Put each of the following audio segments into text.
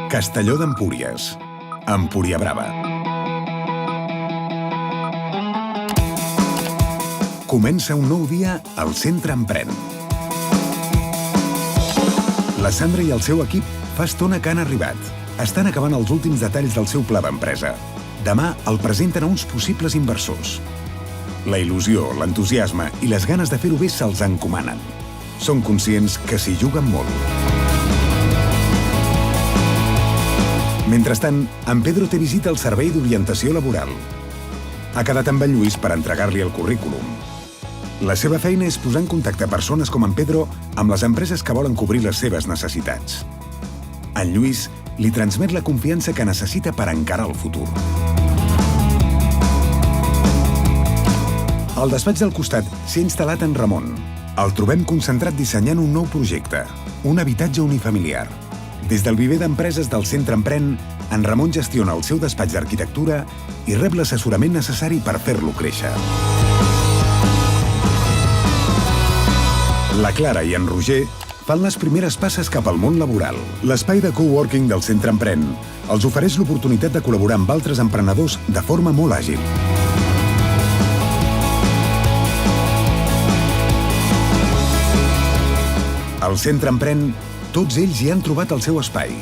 Castelló d'Empúries, Empuriabrava. Comença un nou dia al Centre Emprèn. La Sandra i el seu equip fa estona que han arribat. Estan acabant els últims detalls del seu pla d'empresa. Demà el presenten a uns possibles inversors. La il·lusió, l'entusiasme i les ganes de fer-ho bé se'ls encomanen. Són conscients que s'hi juguen molt. Mentrestant, en Pedro té visita al Servei d'Orientació Laboral. Ha quedat amb en Lluís per entregar-li el currículum. La seva feina és posar en contacte persones com en Pedro amb les empreses que volen cobrir les seves necessitats. En Lluís li transmet la confiança que necessita per encarar el futur. Al despatx del costat s'ha instal·lat en Ramon. El trobem concentrat dissenyant un nou projecte, un habitatge unifamiliar. Des del viver d'empreses del Centre Emprèn, en Ramon gestiona el seu despatx d'arquitectura i rep l'assessorament necessari per fer-lo créixer. La Clara i en Roger fan les primeres passes cap al món laboral. L'espai de coworking del Centre Emprèn els ofereix l'oportunitat de col·laborar amb altres emprenedors de forma molt àgil. Al Centre Emprèn, tots ells hi han trobat el seu espai.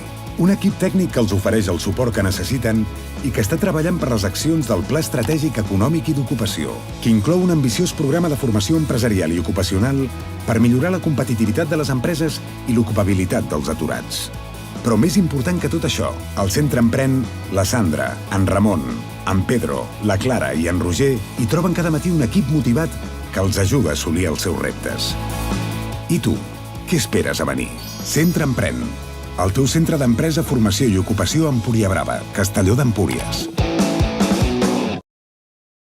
Un equip tècnic que els ofereix el suport que necessiten i que està treballant per les accions del Pla Estratègic Econòmic i d'Ocupació, que inclou un ambiciós programa de formació empresarial i ocupacional per millorar la competitivitat de les empreses i l'ocupabilitat dels aturats. Però més important que tot això, al Centre Emprèn, la Sandra, en Ramon, en Pedro, la Clara i en Roger hi troben cada matí un equip motivat que els ajuda a assolir els seus reptes. I tu, què esperes a venir? Centre Emprèn, el teu centre d'empresa, formació i ocupació a Empuriabrava, Castelló d'Empúries.